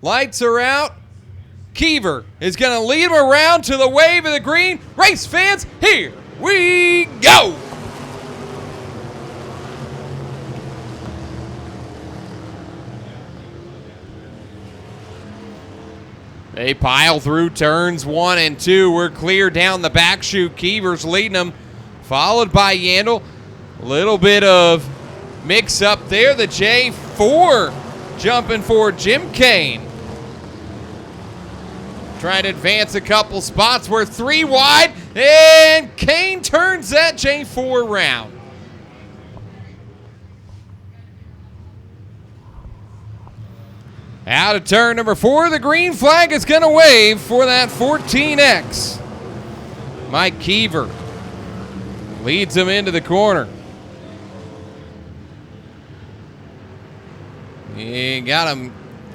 Lights are out. Keever is going to lead him around to the wave of the green. Race fans, here we go. They pile through turns 1 and 2. We're clear down the back chute. Keever's leading them, followed by Yandell. A little bit of mix up there. The J4 jumping for Jim Kane. Trying to advance a couple spots. We're 3 wide, and Kane turns that J4 around. Out of turn number 4, the green flag is going to wave for that 14X. Mike Keever leads him into the corner. He got him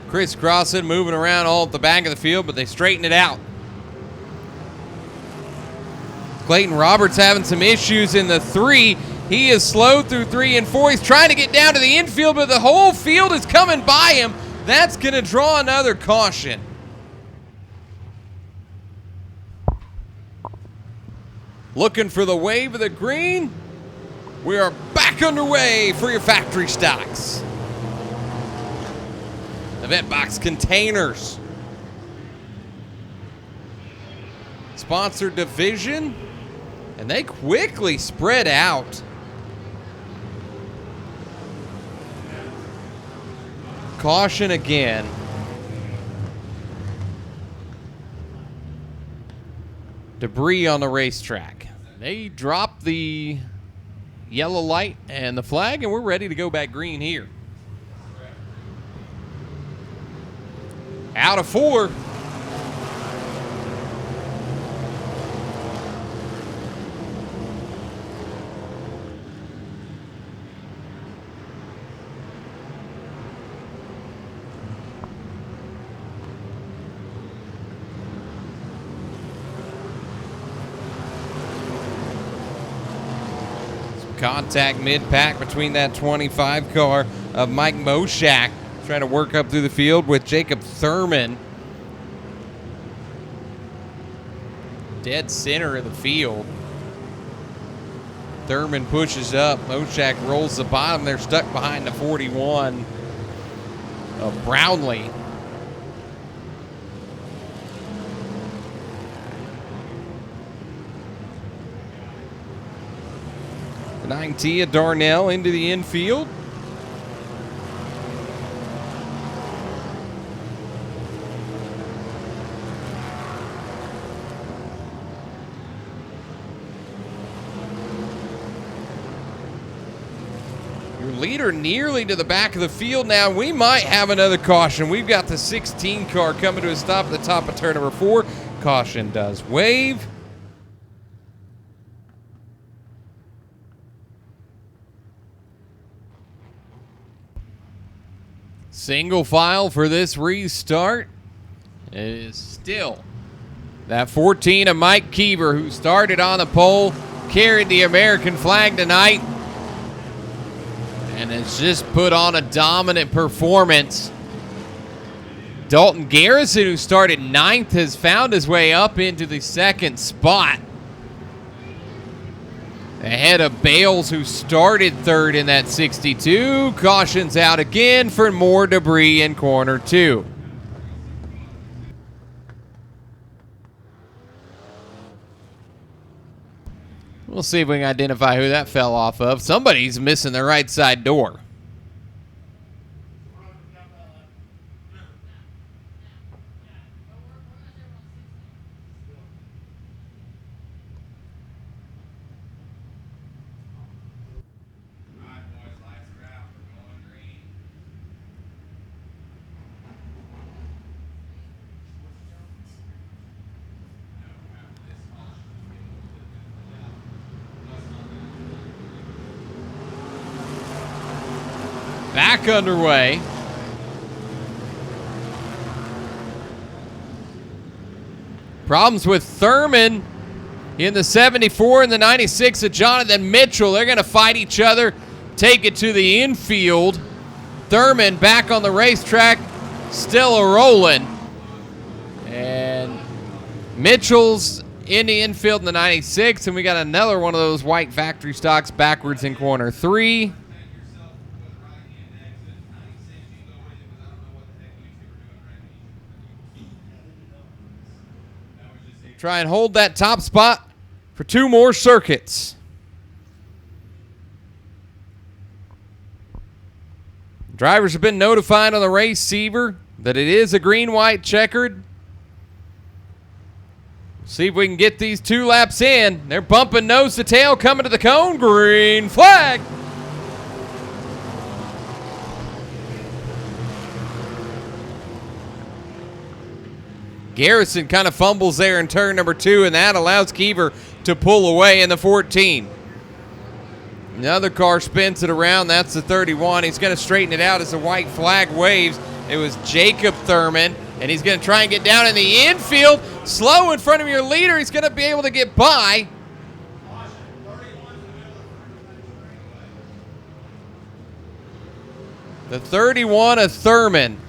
crisscrossing, moving around all at the back of the field, but they straighten it out. Clayton Roberts having some issues in the 3. He is slow through 3 and 4. He's trying to get down to the infield, but the whole field is coming by him. That's going to draw another caution. Looking for the wave of the green. We are back underway for your factory stocks. The Vetbox containers. Sponsored division. And they quickly spread out. Caution again. Debris on the racetrack. They drop the yellow light and the flag, and we're ready to go back green here. Out of 4. Contact mid-pack between that 25 car of Mike Moshak, trying to work up through the field with Jacob Thurman. Dead center of the field. Thurman pushes up. Moshak rolls the bottom. They're stuck behind the 41 of Brownlee. The 9T of Darnell into the infield. Your leader nearly to the back of the field now. We might have another caution. We've got the 16 car coming to a stop at the top of turn number 4. Caution does wave. Single file for this restart. It is still that 14 of Mike Keever, who started on the pole, carried the American flag tonight, and has just put on a dominant performance. Dalton Garrison, who started 9th, has found his way up into the 2nd spot, ahead of Bales, who started 3rd in that 62. Cautions out again for more debris in corner 2. We'll see if we can identify who that fell off of. Somebody's missing the right side door. Back underway. Problems with Thurman in the 74 and the 96 of Jonathan Mitchell. They're going to fight each other, take it to the infield. Thurman back on the racetrack. still a rolling. And Mitchell's in the infield in the 96, and we got another one of those white factory stocks backwards in corner 3. Try and hold that top spot for 2 more circuits. Drivers have been notified on the receiver that it is a green-white checkered. See if we can get these 2 laps in. They're bumping nose to tail, coming to the cone. Green flag. Garrison kind of fumbles there in turn number 2, and that allows Keever to pull away in the 14. Another car spins it around. That's the 31. He's going to straighten it out as the white flag waves. It was Jacob Thurman, and he's going to try and get down in the infield. Slow in front of your leader. He's going to be able to get by. The 31 of Thurman.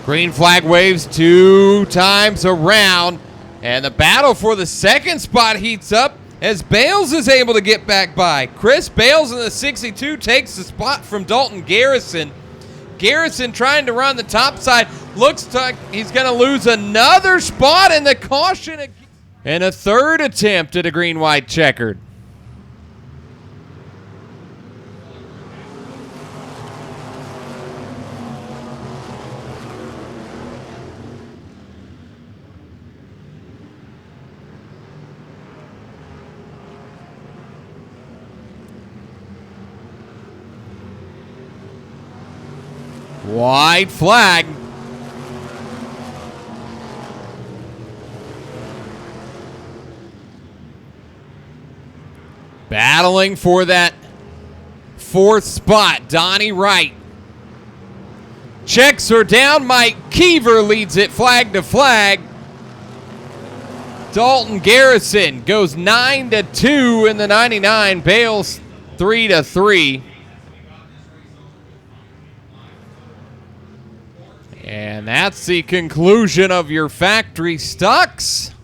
Green flag waves 2 times around, and the battle for the second spot heats up as Bales is able to get back by. Chris Bales in the 62 takes the spot from Dalton Garrison. Garrison trying to run the top side. Looks like he's going to lose another spot in the caution. And a third attempt at a green-white checkered. White flag. Battling for that 4th spot, Donnie Wright. Checks her down. Mike Keever leads it flag to flag. Dalton Garrison goes 9-2 in the 99. Bales 3-3. And that's the conclusion of your factory stocks.